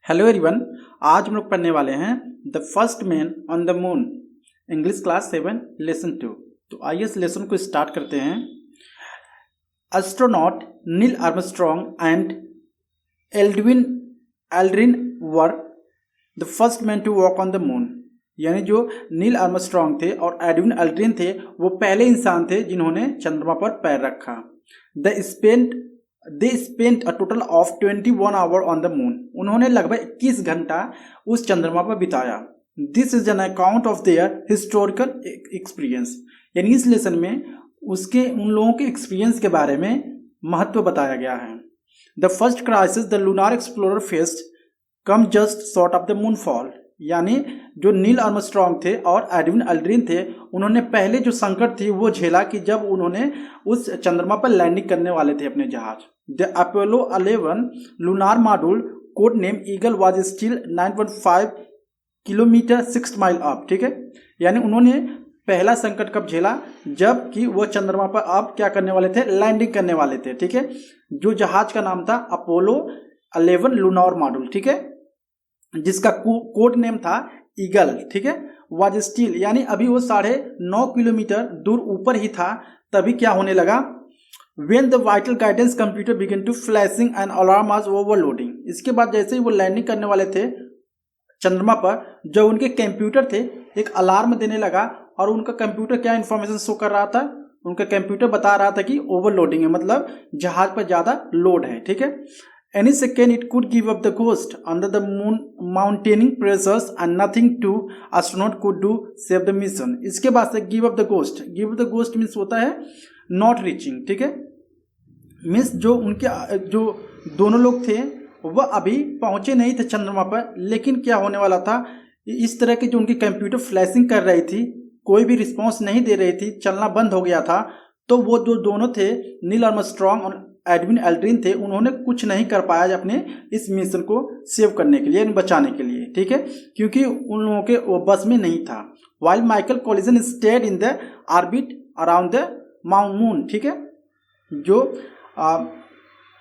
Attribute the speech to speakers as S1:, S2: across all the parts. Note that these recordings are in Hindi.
S1: Hello everyone. आज हम लोग पढ़ने वाले हैं the first man on the moon, English class 7 lesson 2। तो आइए इस लेसन को स्टार्ट करते हैं। Astronaut Neil Armstrong and Aldrin were the first man to walk on the moon. यानी जो नील आर्मस्ट्रॉन्ग थे और एडविन एल्ड्रिन थे वो पहले इंसान थे जिन्होंने चंद्रमा पर पैर रखा। They spent a total of 21 hours on the moon। उन्होंने लगभग 21 घंटा उस चंद्रमा पर बिताया। This is an account of their historical experience। यानी इस लेसन में उन लोगों के एक्सपीरियंस के बारे में महत्व बताया गया है। The first crisis the lunar explorer faced come just short of the moonfall। यानी जो नील आर्मस्ट्रॉन्ग थे और एडविन एल्ड्रिन थे उन्होंने पहले जो संकट थी वो झेला कि जब उन्होंने उस चंद्रमा पर लैंडिंग करने वाले थे अपने जहाज। The Apollo 11 lunar module code name eagle was still 9.5 kilometre 6 mile up. ठीक है, यानी उन्होंने पहला संकट कब झेला जब कि वो चंद्रमा पर अब क्या करने वाले थे, लैंडिंग करने वाले थे। ठीक है, जो जहाज का नाम था अपोलो 11 लूनार मॉड्यूल। ठीक है, जिसका कोड नेम था ईगल। ठीक है, वाज स्टिल यानी अभी वो 9.5 किलोमीटर दूर ऊपर ही था। तभी क्या होने लगा, When the vital guidance computer began to flashing and alarm was overloading। इसके बाद जैसे ही वो लैंडिंग करने वाले थे चंद्रमा पर, जो उनके कंप्यूटर थे एक अलार्म देने लगा और उनका कंप्यूटर क्या इंफॉर्मेशन शो कर रहा था, उनका कंप्यूटर बता रहा था कि ओवरलोडिंग है, मतलब जहाज पर ज्यादा लोड है। ठीक है, any second it could give up the ghost under the moon mountaining pressures and nothing two astronaut could do save the mission. इसके बाद से give up the ghost, give up the ghost means होता है नॉट रीचिंग। ठीक है, मीन्स जो उनके जो दोनों लोग थे वह अभी पहुंचे नहीं थे चंद्रमा पर, लेकिन क्या होने वाला था, इस तरह के जो उनकी कंप्यूटर फ्लैशिंग कर रही थी, कोई भी रिस्पांस नहीं दे रही थी, चलना बंद हो गया था। तो वो जो दोनों थे नील आर्मस्ट्रॉन्ग और एडविन एल्ड्रिन थे, उन्होंने कुछ नहीं कर पाया अपने इस मिशन को सेव करने के लिए यानी बचाने के लिए। ठीक है, क्योंकि उन लोगों के वो बस में नहीं था। While Michael Collins stayed in the orbit around the moon. ठीक है, जो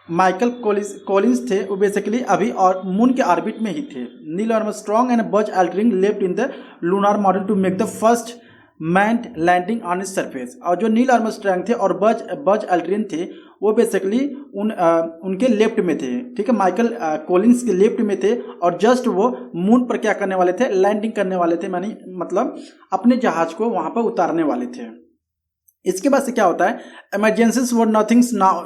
S1: माइकल कॉलिंस थे वो बेसिकली अभी और मून के ऑर्बिट में ही थे। Neil Armstrong and Buzz Aldrin left in the lunar module to make the first manned landing on its surface. और जो नील आर्मस्ट्रॉन्ग थे और बज एल्ड्रिन थे वो बेसिकली उनके लेफ्ट में थे। ठीक है, माइकल कॉलिंस के लेफ्ट में थे और जस्ट वो मून पर क्या करने वाले थे, लैंडिंग करने वाले थे, मतलब अपने जहाज को वहां पर उतारने वाले थे। इसके बाद से क्या होता है, emergencies were nothing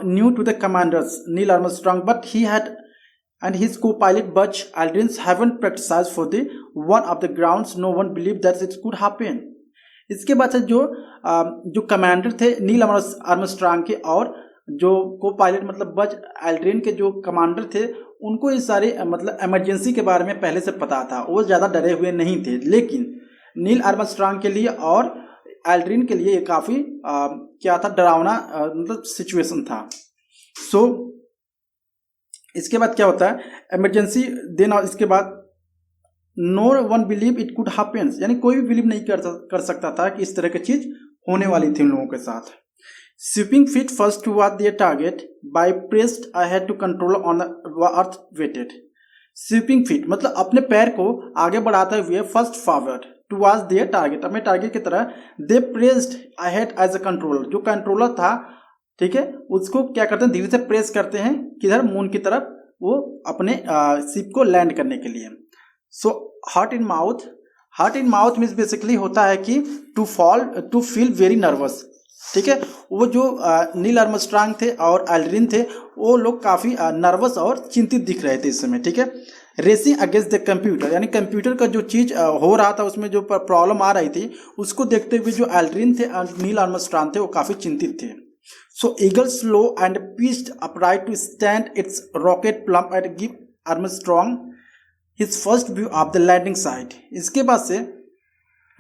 S1: new to the commanders Neil Armstrong but he had and his copilot Buzz Aldrin haven't practised for the one of the grounds no one believe that it could happen. इसके बाद से जो कमांडर थे नील आर्मस्ट्रॉन्ग के और जो को पायलट मतलब बज एल्ड्रिन के जो कमांडर थे, उनको इस सारे मतलब इमरजेंसी के बारे में पहले से पता था, वो ज़्यादा डरे हुए नहीं थे। लेकिन नील आर्मस्ट्रॉन्ग के लिए और एल्ड्रिन के लिए ये काफ़ी क्या था, डरावना मतलब सिचुएशन था। सो इसके बाद क्या होता है, इमरजेंसी देना। इसके बाद no one believe it could happen, यानी कोई भी बिलीव नहीं कर सकता था कि इस तरह की चीज होने वाली थी उन लोगों के साथ। Sweeping feet first toward their target by pressed ahead to control on the earth weighted. Sweeping feet मतलब अपने पैर को आगे बढ़ाते हुए first forward towards their target, अपने टारगेट की तरह। They pressed ahead as a controller, जो कंट्रोलर था, ठीक है, उसको क्या करते हैं, धीरे से प्रेस करते हैं किधर, मून की तरफ, वो अपने शिप को लैंड करने के लिए। So heart in mouth means basically होता है कि टू फील वेरी नर्वस। ठीक है, वो जो नील आर्मस्ट्रॉन्ग थे और एल्ड्रिन थे वो लोग काफ़ी नर्वस और चिंतित दिख रहे थे इस समय। ठीक है, रेसिंग अगेंस्ट द कंप्यूटर, यानी कंप्यूटर का जो चीज़ हो रहा था उसमें जो प्रॉब्लम आ रही थी उसको देखते हुए जो एल्ड्रिन थे और नील आर्मस्ट्रॉन्ग थे वो काफ़ी चिंतित थे। So Eagle slow and pitched upright to stand its rocket plume and give Armstrong his first view of the landing site. इसके बाद से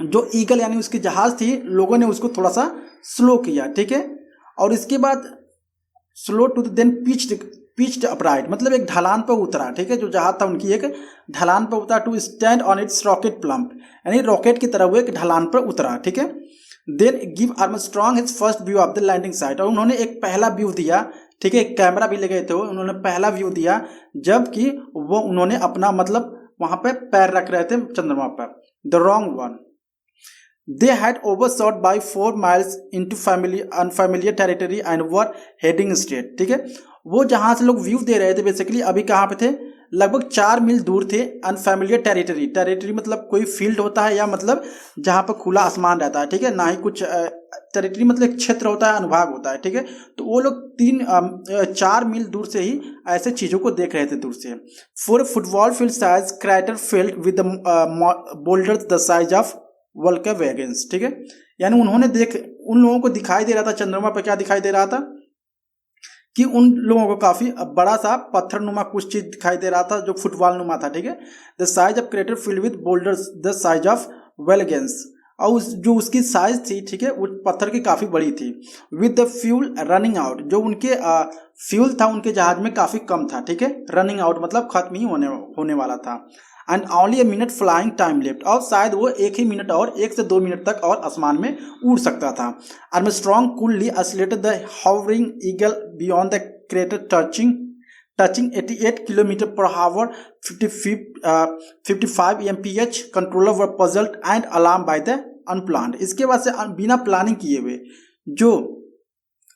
S1: जो ईगल यानी उसकी जहाज थी, लोगों ने उसको थोड़ा सा स्लो किया। ठीक है, और इसके बाद slow to then pitched upright मतलब एक ढलान पर उतरा। ठीक है, जो जहाज था उनकी एक ढलान पर उतरा। To stand on its rocket plump यानी रॉकेट की तरह वो एक ढलान पर उतरा। ठीक है, then give Armstrong his first view of the landing site, और उन्होंने एक पहला व्यू दिया ठीक है, कैमरा भी ले गए थे वो, उन्होंने पहला व्यू दिया जबकि वो उन्होंने अपना मतलब वहां पे पैर रख रहे थे चंद्रमा पर। The wrong one, they had overshot by 4 miles into unfamiliar territory and were heading straight. ठीक है, वो जहां से लोग व्यू दे रहे थे बेसिकली अभी कहाँ पे थे, लगभग 4 मील दूर थे अनफैमिलियर टेरिटरी। टेरिटरी मतलब कोई फील्ड होता है या मतलब जहाँ पर खुला आसमान रहता है। ठीक है, ना ही कुछ टेरिटरी मतलब एक क्षेत्र होता है, अनुभाग होता है। ठीक है, तो वो लोग 4 मील दूर से ही ऐसे चीजों को देख रहे थे दूर से। For football field size crater field with boulder the size of Volkswagens. ठीक है, यानी उन्होंने उन लोगों को दिखाई दे रहा था चंद्रमा पर, क्या दिखाई दे रहा था कि उन लोगों को काफी बड़ा सा पत्थर नुमा कुछ चीज दिखाई दे रहा था जो फुटबॉल नुमा था। ठीक है, the size of crater filled with boulders the size of Volkswagens, और जो उसकी साइज थी, ठीक है, उस पत्थर की काफी बड़ी थी। With the fuel running out, जो उनके फ्यूल था उनके जहाज में काफी कम था। ठीक है, रनिंग आउट मतलब खत्म ही होने वाला था। And only 1 minute flying time left, और शायद वो 1 ही मिनट और 1 से 2 मिनट तक और आसमान में उड़ सकता था। Armstrong coolly accelerated the hovering eagle beyond the crater touching 88 kilometre per hour 55 mph। Controller were puzzled and alarm by the unplanned. इसके बाद से बिना प्लानिंग किए हुए जो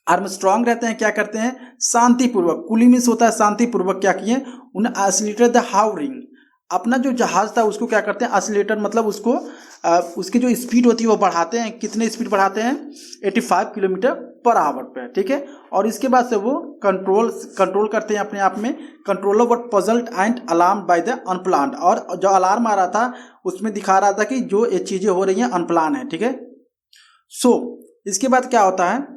S1: आर्मस्ट्रांग रहते हैं क्या करते हैं, शांतिपूर्वक, कूली मिस होता है शांतिपूर्वक, क्या किए, उन्हें एक्सेलरेटेड द हावरिंग, अपना जो जहाज था उसको क्या करते हैं, एक्सीलरेटर मतलब उसको उसकी जो स्पीड होती है वो बढ़ाते हैं। कितने स्पीड बढ़ाते हैं, 85 किलोमीटर पर आवर पे। ठीक है, और इसके बाद से वो कंट्रोल करते हैं अपने आप में। Controller were puzzled and alarm by the unplanned, और जो अलार्म आ रहा था उसमें दिखा रहा था कि जो ये चीजें हो रही हैं अनप्लान है। ठीक है, सो इसके बाद क्या होता है,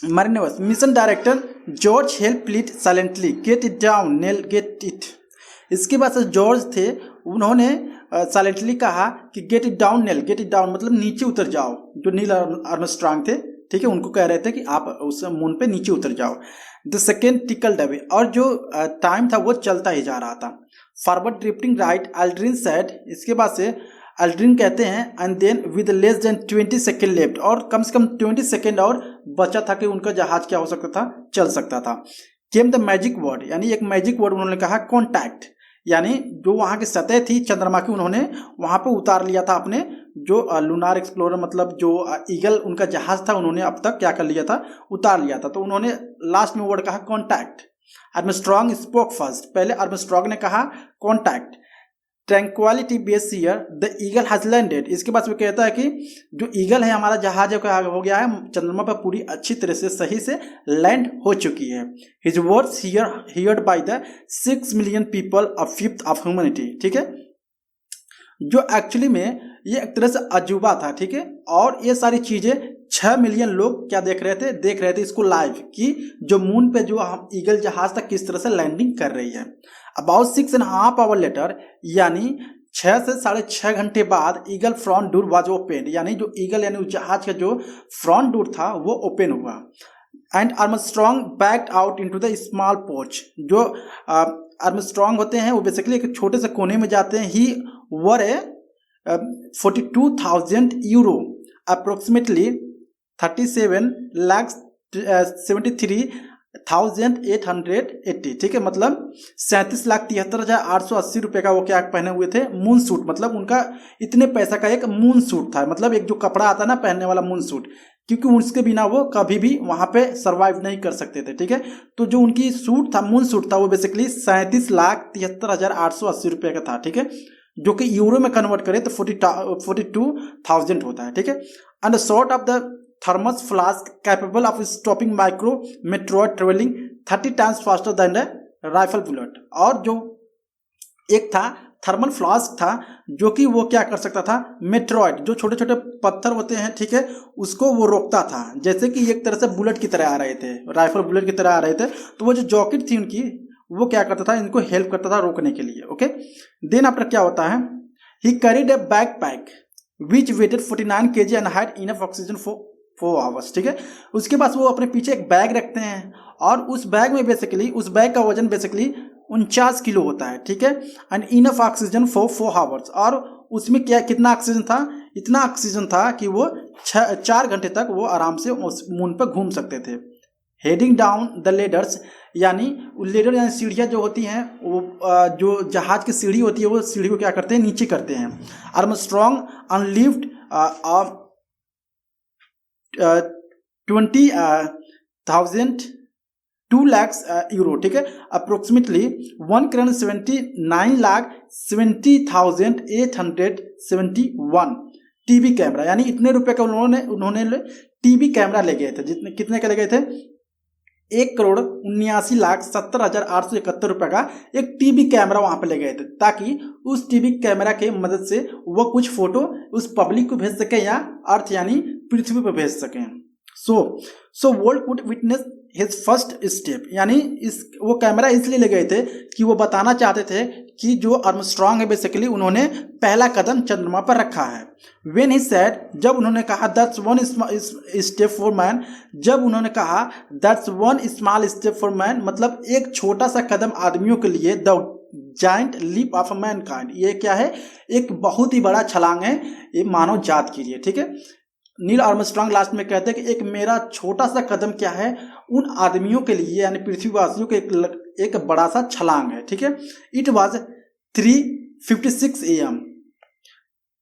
S1: मरीनोस mission director George help lead silently get it down Neil get it. इसके बाद से जॉर्ज थे, उन्होंने साइलेंटली कहा कि get it down Neil, get it down मतलब नीचे उतर जाओ। जो नील आर्मस्ट्रांग थे, ठीक है, उनको कह रहे थे कि आप उस मून पे नीचे उतर जाओ। द सेकेंड टिकल्ड अवे, और जो टाइम था वो चलता ही जा रहा था। Forward drifting right Aldrin said, इसके बाद से एल्ड्रिन कहते हैं, and then with less than 20 second left, और कम से कम 20 सेकेंड और बचा था कि उनका जहाज क्या हो सकता था, चल सकता था। केम द मैजिक वर्ड, यानी एक मैजिक वर्ड उन्होंने कहा, कॉन्टैक्ट, यानी जो वहां की सतह थी चंद्रमा की उन्होंने वहां पे उतार लिया था अपने जो लूनार एक्सप्लोरर मतलब जो ईगल उनका जहाज था, उन्होंने अब तक क्या कर लिया था, उतार लिया था। तो उन्होंने लास्ट में वर्ड कहा कॉन्टैक्ट। आर्मस्ट्रांग स्पोक फर्स्ट, पहले आर्मस्ट्रांग ने कहा contact. Tranquility Base here the Eagle has landed, इसके बाद वो कहता है कि जो ईगल है हमारा जहाज हो गया है चंद्रमा पर पूरी अच्छी तरह से सही से लैंड हो चुकी है। His words heard by the 6 million people, a fifth of humanity. ठीक है, जो एक्चुअली में ये एक तरह से अजूबा था। ठीक है, और ये सारी चीजें 6 मिलियन लोग क्या देख रहे थे इसको लाइव, कि जो मून पे जो ईगल जहाज था किस तरह से लैंडिंग कर रही है। अबाउट 6.5 hours लेटर, यानी 6 से 6.5 घंटे बाद eagle front door was open, यानी जो ईगल यानी जहाज का जो फ्रंट डोर था वो ओपन हुआ। And Armstrong backed out into the small porch, जो आर्मस्ट्रांग होते हैं वो बेसिकली एक छोटे से कोने में जाते हैं। ही वर ए 42,000 यूरो, अप्रोक्सीमेटली 37,73,880। ठीक है, मतलब 37,73,880 रुपए का वो क्या पहने हुए थे, मून सूट, मतलब उनका इतने पैसा का एक मून सूट था, मतलब एक जो कपड़ा आता है ना पहनने वाला मून सूट, क्योंकि उसके बिना वो कभी भी वहां पे सरवाइव नहीं कर सकते थे। ठीक है, तो जो उनकी सूट था, मून सूट था, वो बेसिकली 37,73,880 रुपए का था। ठीक है, जो कि यूरो में कन्वर्ट करे तो 42,000 होता है। ठीक है, and short of the thermos flask capable of stopping micro meteoroid travelling 30 times faster than the rifle bullet, और जो एक था थर्मल फ्लास्क था जो कि वो क्या कर सकता था, मेट्रॉइड जो छोटे छोटे पत्थर होते हैं, ठीक है, उसको वो रोकता था, जैसे कि एक तरह से बुलेट की तरह आ रहे थे, राइफल बुलेट की तरह आ रहे थे। तो वो जो जॉकेट थी उनकी वो क्या करता था, इनको हेल्प करता था रोकने के लिए। ओके, देन आफ्टर क्या होता है, he carried a backpack which weighed 49 kg and had enough oxygen for 4 hours। ठीक है, उसके बाद वो अपने पीछे एक बैग रखते हैं, और उस बैग में बेसिकली उस बैग का वजन बेसिकली 49 किलो होता है। ठीक है, and enough oxygen for 4 hours, और उसमें क्या कितना ऑक्सीजन था, इतना ऑक्सीजन था कि वो 4 घंटे तक वो आराम से उस मून पर घूम सकते थे। हेडिंग डाउन द लेडर्स, यानी लेडर यानी सीढ़ियाँ जो होती हैं वो जो जहाज की सीढ़ी होती है वो सीढ़ी को क्या करते हैं, नीचे करते हैं। आर्मस्ट्रॉन्ग अनलिव्ड 20,000 2 lakhs euro, ठीक है, अप्रोक्सीमेटली 1,79,70,871 टीवी कैमरा, यानी इतने रुपए का उन्होंने टीवी कैमरा ले गए थे। जितने कितने का ले गए थे, 1,79,70,871 रुपए का एक टीवी कैमरा वहां पे ले गए थे, ताकि उस टीवी कैमरा के मदद से वो कुछ फोटो उस पब्लिक को भेज सके या अर्थ यानी पृथ्वी पर भेज सकें। So world could witness his first step, यानी वो कैमरा इसलिए ले गए थे कि वो बताना चाहते थे कि जो आर्मस्ट्रॉन्ग है बेसिकली उन्होंने पहला कदम चंद्रमा पर रखा है। व्हेन ही सेड, जब उन्होंने कहा that's one step for man, जब उन्होंने कहा that's one small step for man, मतलब एक छोटा सा कदम आदमियों के लिए, the giant leap of mankind, ये क्या है, एक बहुत ही बड़ा छलांग है ये मानव जात के लिए, ठीक है। नील आर्मस्ट्रॉन्ग लास्ट में कहते हैं कि एक मेरा छोटा सा कदम क्या है, उन आदमियों के लिए यानी पृथ्वीवासियों के एक बड़ा सा छलांग है, ठीक है। इट वॉज 3:56 AM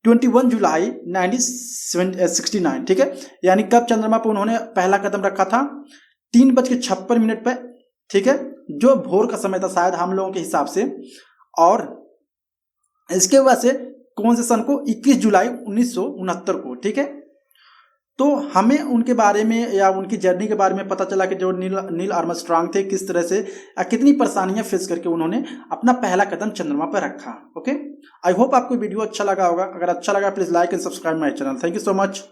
S1: 21 जुलाई 1969, ठीक है, यानी कब चंद्रमा पर उन्होंने पहला कदम रखा था, 3:56 पर, ठीक है, जो भोर का समय था शायद हम लोगों के हिसाब से। और इसके वजह से कौन से सन को, 21 जुलाई 1969 को, ठीक है। तो हमें उनके बारे में या उनकी जर्नी के बारे में पता चला कि जो नील आर्मस्ट्रॉन्ग थे किस तरह से कितनी परेशानियां फेस करके उन्होंने अपना पहला कदम चंद्रमा पर रखा। ओके, आई होप आपको वीडियो अच्छा लगा होगा। अगर अच्छा लगा please like and subscribe my channel. Thank you so much.